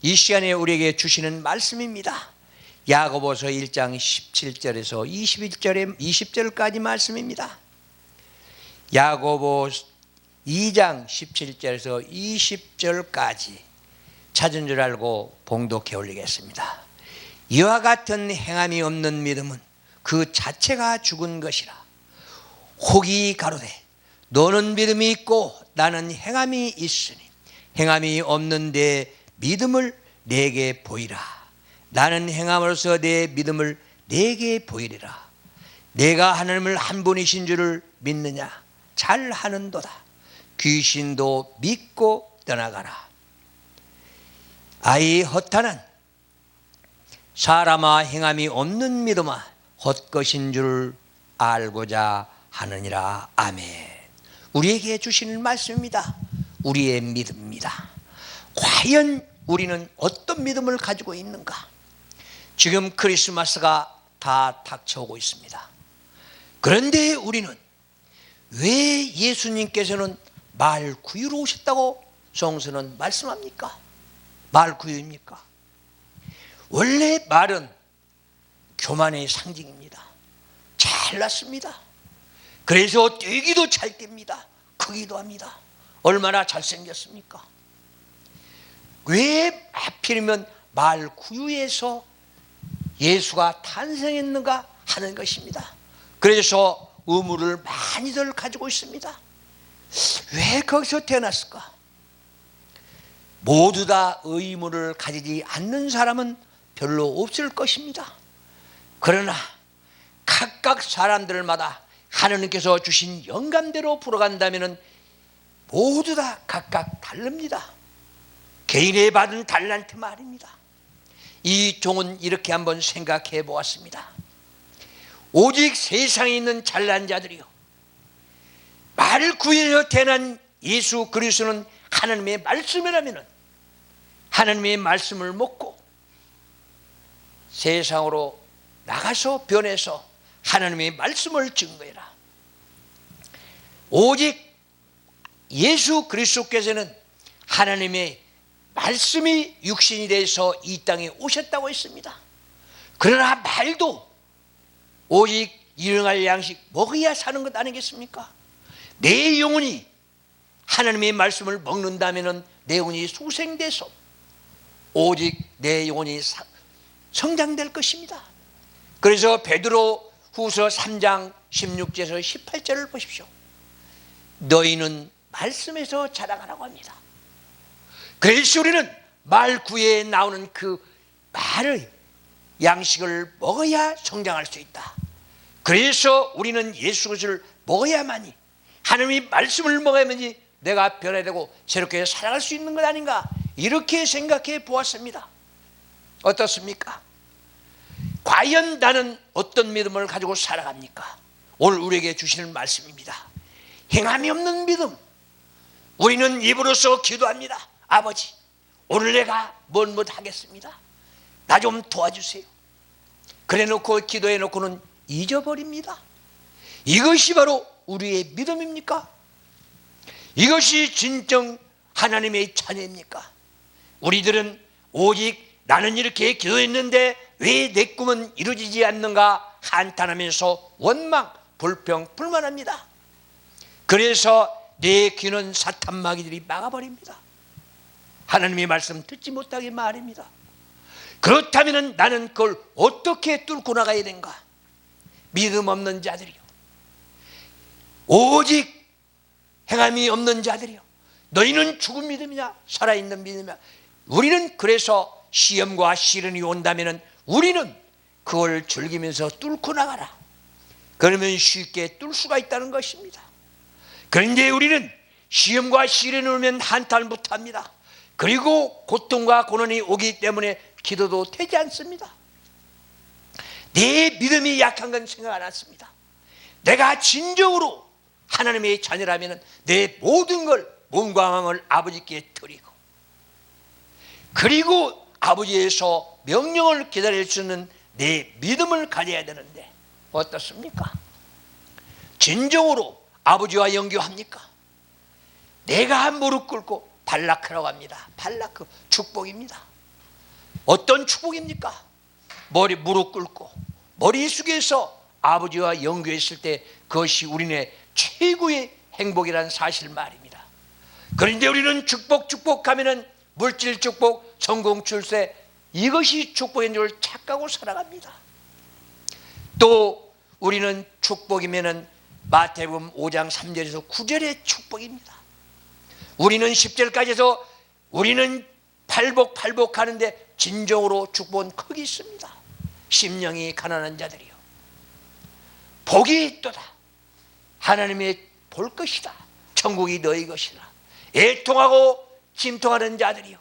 이 시간에 우리에게 주시는 말씀입니다. 야고보서 1장 17절에서 20절까지 말씀입니다. 야고보 2장 17절에서 20절까지 찾은 줄 알고 봉독해 올리겠습니다. 이와 같은 행함이 없는 믿음은 그 자체가 죽은 것이라. 혹이 가로되 너는 믿음이 있고 나는 행함이 있으니 행함이 없는데 믿음을 내게 보이라. 나는 행함으로써 내 믿음을 내게 보이리라. 내가 하나님을 한 분이신 줄을 믿느냐? 잘하는도다. 귀신도 믿고 떠나가라. 아이 허탄한 사람아, 행함이 없는 믿음아, 헛것인 줄 알고자 하느니라. 아멘. 우리에게 주시는 말씀입니다. 우리의 믿음입니다. 과연 우리는 어떤 믿음을 가지고 있는가? 지금 크리스마스가 다 닥쳐오고 있습니다. 그런데 우리는 왜 예수님께서는 말구유로 오셨다고 성서는 말씀합니까? 말구유입니까? 원래 말은 교만의 상징입니다. 잘났습니다. 그래서 뛰기도 잘 뜁니다. 크기도 합니다. 얼마나 잘생겼습니까? 왜 하필이면 말구유에서 예수가 탄생했는가 하는 것입니다. 그래서 의무를 많이들 가지고 있습니다. 왜 거기서 태어났을까? 모두 다 의무를 가지지 않는 사람은 별로 없을 것입니다. 그러나 각각 사람들마다 하나님께서 주신 영감대로 풀어간다면 모두 다 각각 다릅니다. 개인의 받은 달란트 말입니다. 이 종은 이렇게 한번 생각해 보았습니다. 오직 세상에 있는 잘난 자들이요, 말을 구해서 태어난 예수 그리스도는 하나님의 말씀이라면 하나님의 말씀을 먹고 세상으로 나가서 변해서 하나님의 말씀을 증거해라. 오직 예수 그리스도께서는 하나님의 말씀이 육신이 돼서 이 땅에 오셨다고 했습니다. 그러나 말도 오직 일용할 양식 먹어야 사는 것 아니겠습니까? 내 영혼이 하나님의 말씀을 먹는다면 내 영혼이 소생돼서 오직 내 영혼이 성장될 것입니다. 그래서 베드로 후서 3장 16절에서 18절을 보십시오. 너희는 말씀에서 자라가라고 합니다. 그래서 우리는 말구에 나오는 그 말의 양식을 먹어야 성장할 수 있다. 그래서 우리는 예수 그리스도를 먹어야만이, 하나님의 말씀을 먹어야만이 내가 변화되고 새롭게 살아갈 수 있는 것 아닌가, 이렇게 생각해 보았습니다. 어떻습니까? 과연 나는 어떤 믿음을 가지고 살아갑니까? 오늘 우리에게 주시는 말씀입니다. 행함이 없는 믿음. 우리는 입으로서 기도합니다. 아버지, 오늘 내가 뭔 하겠습니다. 나 좀 도와주세요. 그래 놓고 기도해 놓고는 잊어버립니다. 이것이 바로 우리의 믿음입니까? 이것이 진정 하나님의 자녀입니까? 우리들은 오직 나는 이렇게 기도했는데 왜 내 꿈은 이루어지지 않는가 한탄하면서 원망, 불평, 불만합니다. 그래서 내 귀는 사탄 마귀들이 막아버립니다. 하나님의 말씀 듣지 못하게 말입니다. 그렇다면 나는 그걸 어떻게 뚫고 나가야 되는가? 믿음 없는 자들이요, 오직 행함이 없는 자들이요, 너희는 죽은 믿음이냐 살아있는 믿음이냐? 우리는 그래서 시험과 시련이 온다면 우리는 그걸 즐기면서 뚫고 나가라. 그러면 쉽게 뚫을 수가 있다는 것입니다. 그런데 우리는 시험과 시련이 오면 한탄을 못합니다. 그리고 고통과 고난이 오기 때문에 기도도 되지 않습니다. 내 믿음이 약한 건 생각 안 했습니다. 내가 진정으로 하나님의 자녀라면 내 모든 걸, 몸과 마음을 아버지께 드리고, 그리고 아버지에서 명령을 기다릴 수 있는 내 믿음을 가져야 되는데 어떻습니까? 진정으로 아버지와 연교합니까? 내가 무릎 꿇고 발라크라고 합니다. 발라크 축복입니다. 어떤 축복입니까? 무릎 꿇고 머리 숙여서 아버지와 연교했을 때 그것이 우리네 최고의 행복이라는 사실 말입니다. 그런데 우리는 축복하면은 물질 축복, 성공 출세, 이것이 축복인 줄 착각하고 살아갑니다. 또 우리는 축복이면은 마태복음 5장 3절에서 9절의 축복입니다. 우리는 10절까지 해서 우리는 팔복하는데 진정으로 축복은 거기 있습니다. 심령이 가난한 자들이요, 복이 있도다. 하나님의 볼 것이다. 천국이 너희 것이다. 애통하고 침통하는 자들이요,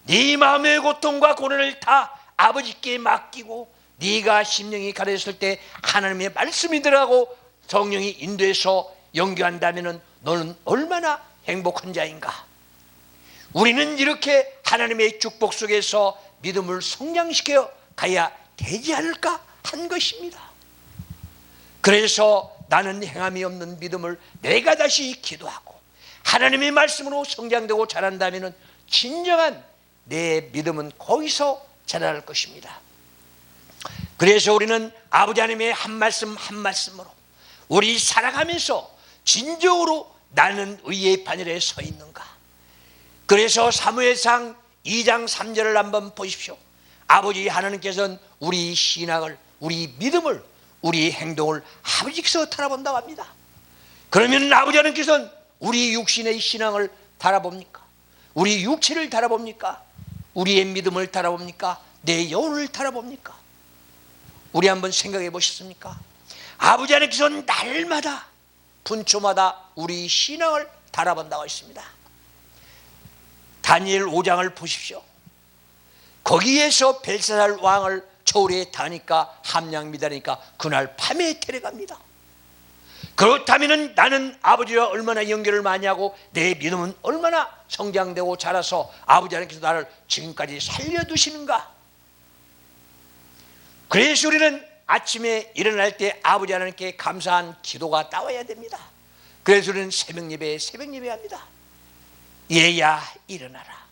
네 마음의 고통과 고난을 다 아버지께 맡기고 네가 심령이 가려졌을 때 하나님의 말씀이 들어가고 성령이 인도해서 연교한다면 너는 얼마나 행복한 자인가. 우리는 이렇게 하나님의 축복 속에서 믿음을 성장시켜 가야 되지 않을까 한 것입니다. 그래서 나는 행함이 없는 믿음을 내가 다시 기도하고 하나님의 말씀으로 성장되고 자란다면 진정한 내 믿음은 거기서 자랄 것입니다. 그래서 우리는 아버지 하나님의 한 말씀 한 말씀으로 우리 살아가면서 진정으로 나는 의의 반열에 서 있는가. 그래서 사무엘상 2장 3절을 한번 보십시오. 아버지 하나님께서는 우리 신앙을, 우리 믿음을, 우리 행동을 아버지께서 달아본다고 합니다. 그러면 아버지 하나님께서는 우리 육신의 신앙을 달아봅니까? 우리 육체를 달아봅니까? 우리의 믿음을 달아봅니까? 내 영혼을 달아봅니까? 우리 한번 생각해 보셨습니까? 아버지 하나님께서는 날마다 분초마다 우리 신앙을 달아본다고 했습니다. 다니엘 5장을 보십시오. 거기에서 벨사살 왕을 저울에 타니까 함량 미다니까 그날 밤에 데려갑니다. 그렇다면 나는 아버지와 얼마나 연결을 많이 하고 내 믿음은 얼마나 성장되고 자라서 아버지 하나님께서 나를 지금까지 살려두시는가. 그래서 우리는 아침에 일어날 때 아버지 하나님께 감사한 기도가 나와야 됩니다. 그래서 우리는 새벽 예배 합니다. 얘야 일어나라.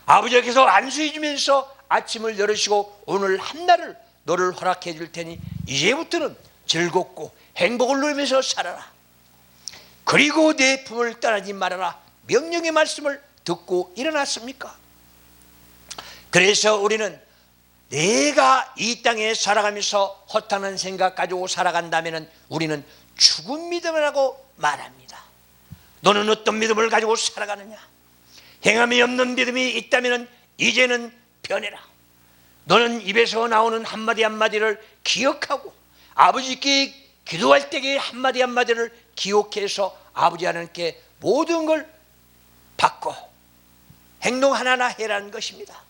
아버지께서 안수해 주면서 아침을 열으시고 오늘 한날을 너를 허락해 줄 테니 이제부터는 즐겁고 행복을 누리면서 살아라. 그리고 내 품을 떠나지 말아라. 명령의 말씀을 듣고 일어났습니까? 그래서 우리는 내가 이 땅에 살아가면서 허탄한 생각 가지고 살아간다면 우리는 죽은 믿음이라고 말합니다. 너는 어떤 믿음을 가지고 살아가느냐? 행함이 없는 믿음이 있다면 이제는 변해라. 너는 입에서 나오는 한마디 한마디를 기억하고 아버지께 기도할 때의 한마디 한마디를 기억해서 아버지 하나님께 모든 걸 받고 행동 하나하나 해라는 것입니다.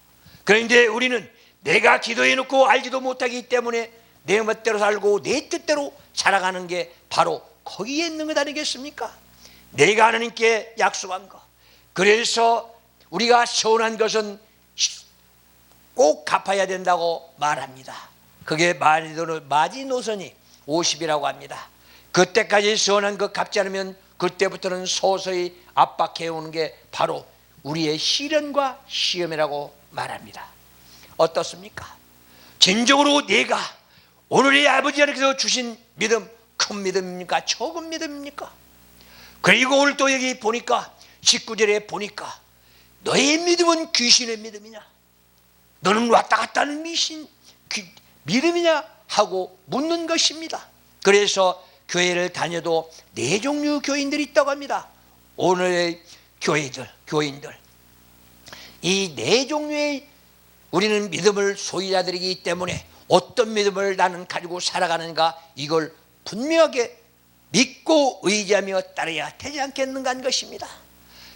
그런데 우리는 내가 기도해놓고 알지도 못하기 때문에 내 멋대로 살고 내 뜻대로 살아가는 게 바로 거기에 있는 것 아니겠습니까? 내가 하나님께 약속한 것, 그래서 우리가 서운한 것은 꼭 갚아야 된다고 말합니다. 그게 마지노선이 50이라고 합니다. 그때까지 서운한 것 갚지 않으면 그때부터는 서서히 압박해 오는 게 바로 우리의 시련과 시험이라고 말합니다. 어떻습니까? 진정으로 내가 오늘의 아버지 하나님께서 주신 믿음, 큰 믿음입니까? 적은 믿음입니까? 그리고 오늘 또 여기 보니까 19절에 보니까 너의 믿음은 귀신의 믿음이냐? 너는 왔다 갔다 하는 믿음이냐? 하고 묻는 것입니다. 그래서 교회를 다녀도 네 종류 교인들이 있다고 합니다. 오늘의 교인들 이 네 종류의 우리는 믿음을 소유자들이기 때문에 어떤 믿음을 나는 가지고 살아가는가, 이걸 분명하게 믿고 의지하며 따라야 되지 않겠는가 하는 것입니다.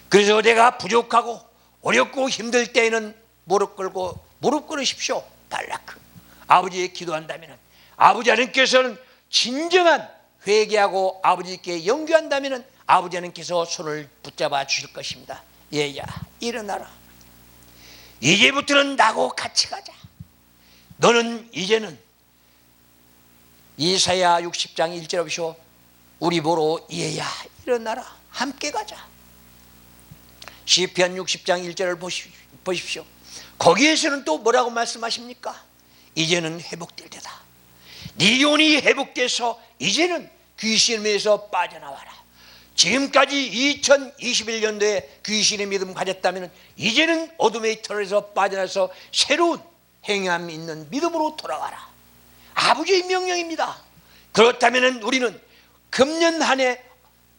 그래서 내가 부족하고 어렵고 힘들 때에는 무릎 꿇으십시오. 달라크 아버지에 기도한다면 아버지 하나님께서는 진정한 회개하고 아버지께 연교한다면 아버지 하나님께서 손을 붙잡아 주실 것입니다. 얘야 일어나라. 이제부터는 나하고 같이 가자. 너는 이제는 이사야 60장 1절 보시오. 우리 보러 얘야 일어나라. 함께 가자. 시편 60장 1절을 보십시오. 거기에서는 또 뭐라고 말씀하십니까? 이제는 회복될 때다. 네 영혼이 회복돼서 이제는 귀신에서 빠져나와라. 지금까지 2021년도에 귀신의 믿음 가졌다면 이제는 어둠의 터널에서 빠져나서 새로운 행함 있는 믿음으로 돌아가라. 아버지의 명령입니다. 그렇다면 우리는 금년 한 해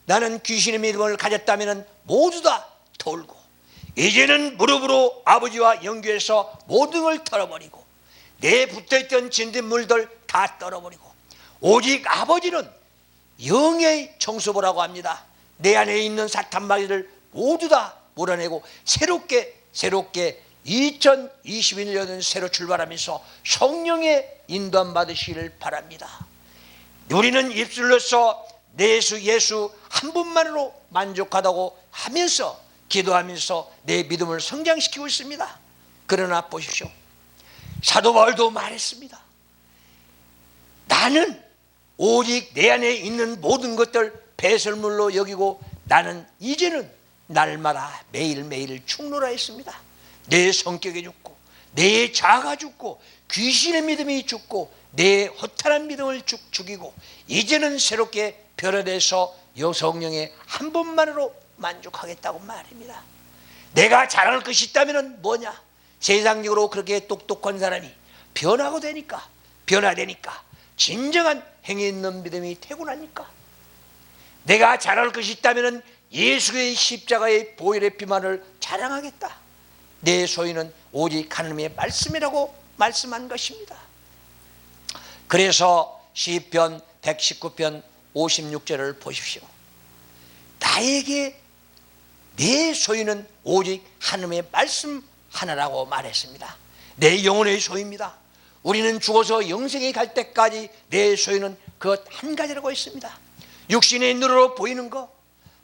나는 귀신의 믿음을 가졌다면 모두 다 돌고 이제는 무릎으로 아버지와 연결해서 모든 걸 털어버리고 내 붙어있던 진딧물들 다 떨어버리고 오직 아버지는 영의 청소부라고 합니다. 내 안에 있는 사탄마귀를 모두 다 몰아내고 새롭게 2021년은 새로 출발하면서 성령의 인도함 받으시기를 바랍니다. 우리는 입술로서 내 예수 한 분만으로 만족하다고 하면서 기도하면서 내 믿음을 성장시키고 있습니다. 그러나 보십시오. 사도 바울도 말했습니다. 나는 오직 내 안에 있는 모든 것들 배설물로 여기고 나는 이제는 날마다 매일매일 충노라 했습니다. 내 성격이 죽고 내 자아가 죽고 귀신의 믿음이 죽고 내 허탄한 믿음을 죽이고 이제는 새롭게 변화돼서 성령의 한 분만으로 만족하겠다고 말입니다. 내가 잘할 것이 있다면 뭐냐? 세상적으로 그렇게 똑똑한 사람이 변화되니까 진정한 행위 있는 믿음이 태어나니까 내가 잘할 것이 있다면 예수의 십자가의 보혈의 피만을 자랑하겠다. 내 소유는 오직 하나님의 말씀이라고 말씀한 것입니다. 그래서 시편 119편 56절을 보십시오. 나에게 내 소유는 오직 하나님의 말씀 하나라고 말했습니다. 내 영혼의 소유입니다. 우리는 죽어서 영생에 갈 때까지 내 소유는 그것 한 가지라고 했습니다. 육신의 눈으로 보이는 것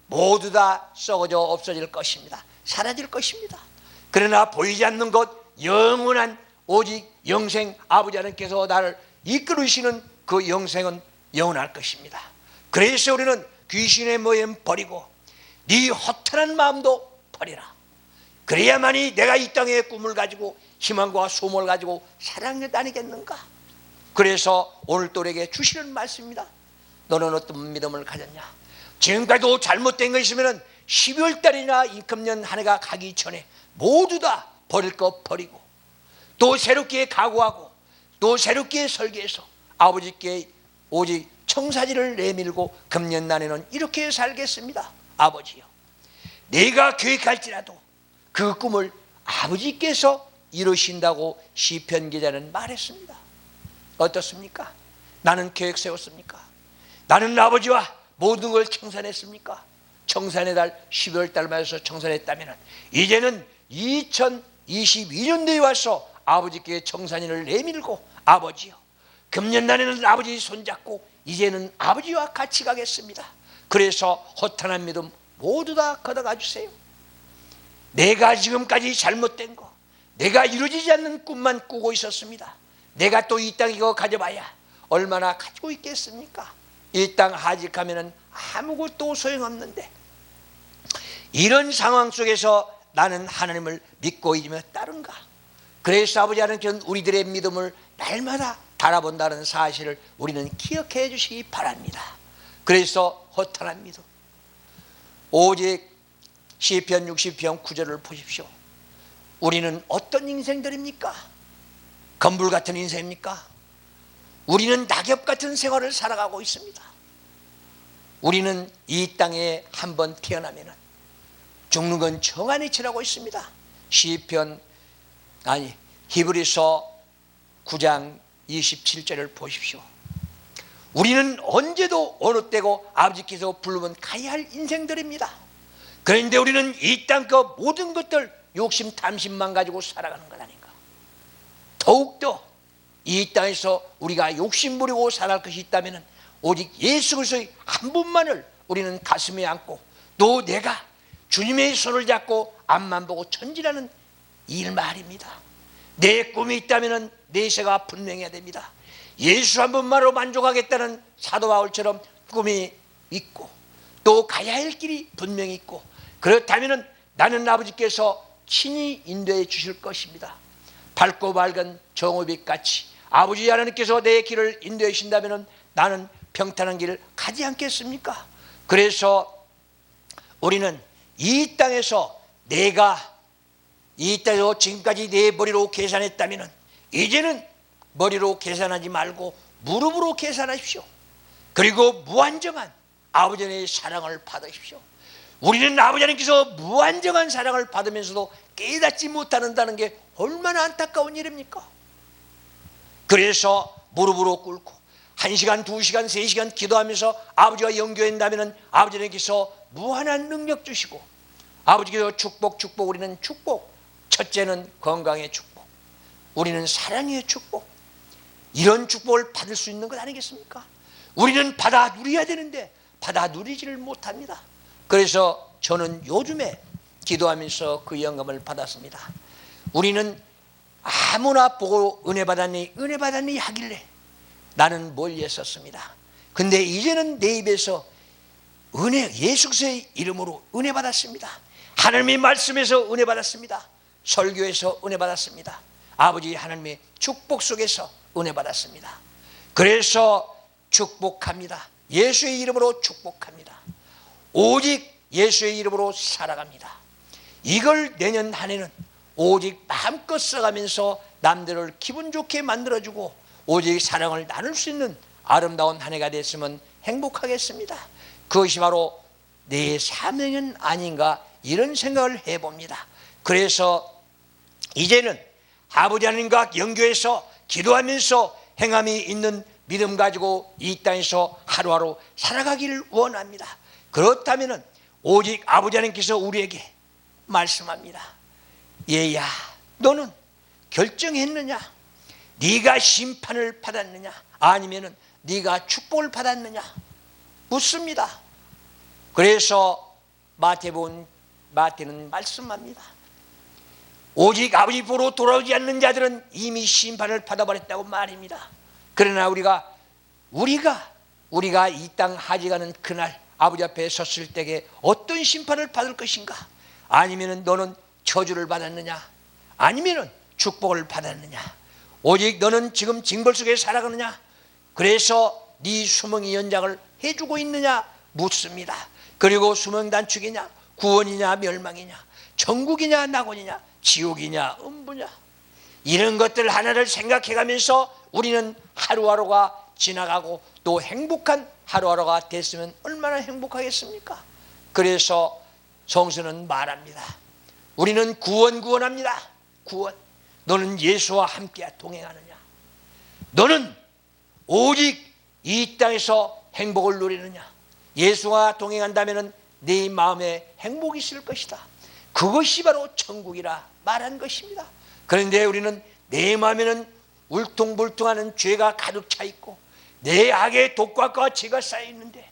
모두 다 썩어져 없어질 것입니다. 사라질 것입니다. 그러나 보이지 않는 것 영원한 오직 영생 아버지 하나님께서 나를 이끌으시는 그 영생은 영원할 것입니다. 그래서 우리는 귀신의 모임 버리고 네 허탄한 마음도 버리라. 그래야만이 내가 이 땅의 꿈을 가지고 희망과 소망을 가지고 살아가는 것 아니겠는가? 그래서 오늘 또 우리에게 주시는 말씀입니다. 너는 어떤 믿음을 가졌냐? 지금까지도 잘못된 거 있으면 12월 달이나 이 금년 한 해가 가기 전에 모두 다 버릴 거 버리고 또 새롭게 각오하고 또 새롭게 설계해서 아버지께 오직 청사진을 내밀고 금년 난에는 이렇게 살겠습니다. 아버지요, 내가 계획할지라도 그 꿈을 아버지께서 이루신다고 시편 기자는 말했습니다. 어떻습니까? 나는 계획 세웠습니까? 나는 아버지와 모든 걸 청산했습니까? 청산의 달 12월 달 맞아서 청산했다면 이제는 2022년도에 와서 아버지께 청산인을 내밀고 아버지요, 금년 날에는 아버지 손잡고 이제는 아버지와 같이 가겠습니다. 그래서 허탄한 믿음 모두 다 걷어가 주세요. 내가 지금까지 잘못된 거, 내가 이루어지지 않는 꿈만 꾸고 있었습니다. 내가 또 이 땅 이거 가져봐야 얼마나 가지고 있겠습니까? 이 땅 하직하면 아무것도 소용없는데 이런 상황 속에서 나는 하나님을 믿고 이기며 따른가? 그래서 아버지 하나님께서는 우리들의 믿음을 날마다 달아본다는 사실을 우리는 기억해 주시기 바랍니다. 그래서 허탄한 믿음, 오직 시편 60편 9절을 보십시오. 우리는 어떤 인생들입니까? 건불 같은 인생입니까? 우리는 낙엽 같은 생활을 살아가고 있습니다. 우리는 이 땅에 한번 태어나면 죽는 건 정한이 치라고 있습니다. 히브리서 9장 27절을 보십시오. 우리는 언제도 어느 때고 아버지께서 부르면 가야 할 인생들입니다. 그런데 우리는 이 땅 그 모든 것들 욕심 탐심만 가지고 살아가는 것 아닌가? 더욱더 이 땅에서 우리가 욕심 부리고 살아갈 것이 있다면 오직 예수 그리스도의 한 분만을 우리는 가슴에 안고 또 내가 주님의 손을 잡고 앞만 보고 전진하는 일 말입니다. 내 꿈이 있다면 내세가 분명해야 됩니다. 예수 한 분만으로 만족하겠다는 사도 바울처럼 꿈이 있고 또 가야 할 길이 분명히 있고 그렇다면 나는 아버지께서 친히 인도해 주실 것입니다. 밝고 밝은 정오빛같이 아버지 하나님께서 내 길을 인도해 주신다면 나는 평탄한 길을 가지 않겠습니까? 그래서 우리는 이 땅에서 내가 이 땅에서 지금까지 내 머리로 계산했다면 이제는 머리로 계산하지 말고 무릎으로 계산하십시오. 그리고 무한정한 아버지의 사랑을 받으십시오. 우리는 아버지 하나님께서 무한정한 사랑을 받으면서도 깨닫지 못한다는 게 얼마나 안타까운 일입니까? 그래서 무릎으로 꿇고 1시간, 2시간, 3시간 기도하면서 아버지와 연결한다면 아버지 하나님께서 무한한 능력 주시고 아버지께서 축복 우리는 축복. 첫째는 건강의 축복, 우리는 사랑의 축복. 이런 축복을 받을 수 있는 것 아니겠습니까? 우리는 받아 누려야 되는데 받아 누리지를 못합니다. 그래서 저는 요즘에 기도하면서 그 영감을 받았습니다. 우리는 아무나 보고 은혜 받았니 하길래 나는 멀리 했었습니다. 근데 이제는 내 입에서 예수 그리스도의 이름으로 은혜 받았습니다. 하나님의 말씀에서 은혜 받았습니다. 설교에서 은혜 받았습니다. 아버지 하나님의 축복 속에서 은혜 받았습니다. 그래서 축복합니다. 예수의 이름으로 축복합니다. 오직 예수의 이름으로 살아갑니다. 이걸 내년 한 해는 오직 마음껏 써가면서 남들을 기분 좋게 만들어주고 오직 사랑을 나눌 수 있는 아름다운 한 해가 됐으면 행복하겠습니다. 그것이 바로 내 사명은 아닌가 이런 생각을 해봅니다. 그래서 이제는 아버지 하나님과 연교해서 기도하면서 행함이 있는 믿음 가지고 이 땅에서 하루하루 살아가기를 원합니다. 그렇다면 오직 아버지 하나님께서 우리에게 말씀합니다. 얘야, 너는 결정했느냐? 네가 심판을 받았느냐? 아니면 네가 축복을 받았느냐? 묻습니다. 그래서 마태는 말씀합니다. 오직 아버지 보러 돌아오지 않는 자들은 이미 심판을 받아버렸다고 말입니다. 그러나 우리가 이 땅 하지가는 그날 아버지 앞에 섰을 때에 어떤 심판을 받을 것인가? 아니면 너는 저주를 받았느냐? 아니면 축복을 받았느냐? 오직 너는 지금 징벌 속에 살아가느냐? 그래서 네 수명의 연장을 해주고 있느냐? 묻습니다. 그리고 수명 단축이냐? 구원이냐? 멸망이냐? 천국이냐? 낙원이냐? 지옥이냐? 음부냐? 이런 것들 하나를 생각해가면서 우리는 하루하루가 지나가고 또 행복한 하루하루가 됐으면 얼마나 행복하겠습니까? 그래서 성서는 말합니다. 우리는 구원합니다. 구원. 너는 예수와 함께 동행하느냐? 너는 오직 이 땅에서 행복을 누리느냐? 예수와 동행한다면 네 마음에 행복이 있을 것이다. 그것이 바로 천국이라 말한 것입니다. 그런데 우리는 내 마음에는 울퉁불퉁하는 죄가 가득 차 있고 내 악의 독과가 죄가 쌓여 있는데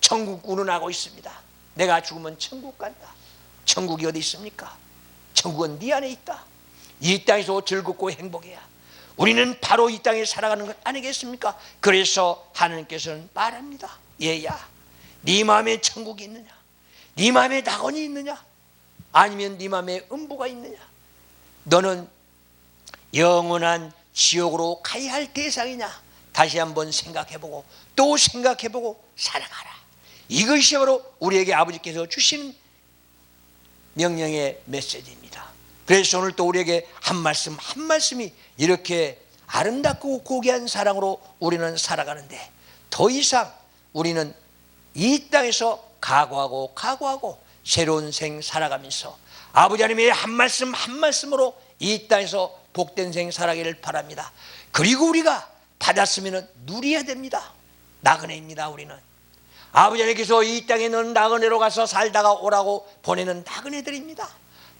천국 운운하고 있습니다. 내가 죽으면 천국 간다. 천국이 어디 있습니까? 천국은 네 안에 있다. 이 땅에서 즐겁고 행복해야 우리는 바로 이 땅에 살아가는 것 아니겠습니까? 그래서 하나님께서는 말합니다. 얘야, 네 마음에 천국이 있느냐? 네 마음에 낙원이 있느냐? 아니면 네 마음에 음부가 있느냐? 너는 영원한 지옥으로 가야 할 대상이냐? 다시 한번 생각해보고 또 생각해보고 살아가라. 이것이 바로 우리에게 아버지께서 주시는 명령의 메시지입니다. 그래서 오늘 또 우리에게 한 말씀이 이렇게 아름답고 고귀한 사랑으로 우리는 살아가는데 더 이상 우리는 이 땅에서 각오하고 새로운 생 살아가면서 아버지 하나님의 한 말씀으로 이 땅에서 복된 생 살아가기를 바랍니다. 그리고 우리가 받았으면 누려야 됩니다. 나그네입니다. 우리는 아버지 하나님께서 이 땅에는 나그네로 가서 살다가 오라고 보내는 나그네들입니다.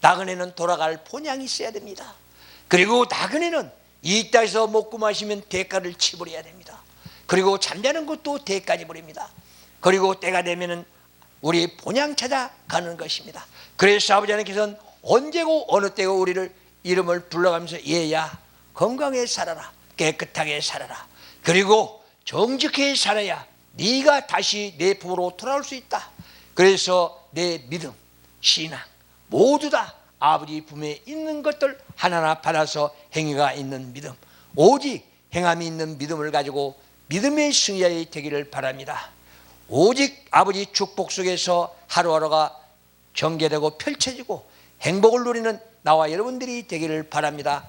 나그네는 돌아갈 본향이 있어야 됩니다. 그리고 나그네는 이 땅에서 먹고 마시면 대가를 치불어야 됩니다. 그리고 잠자는 것도 대가지 버립니다. 그리고 때가 되면은 우리 본향 찾아가는 것입니다. 그래서 아버지 하나님께서는 언제고 어느 때고 우리를 이름을 불러가면서 얘야, 건강하게 살아라, 깨끗하게 살아라, 그리고 정직하게 살아야 네가 다시 내 품으로 돌아올 수 있다. 그래서 내 믿음, 신앙 모두 다 아버지 품에 있는 것들 하나하나 받아서 행위가 있는 믿음, 오직 행함이 있는 믿음을 가지고 믿음의 승리자이 되기를 바랍니다. 오직 아버지 축복 속에서 하루하루가 전개되고 펼쳐지고 행복을 누리는 나와 여러분들이 되기를 바랍니다.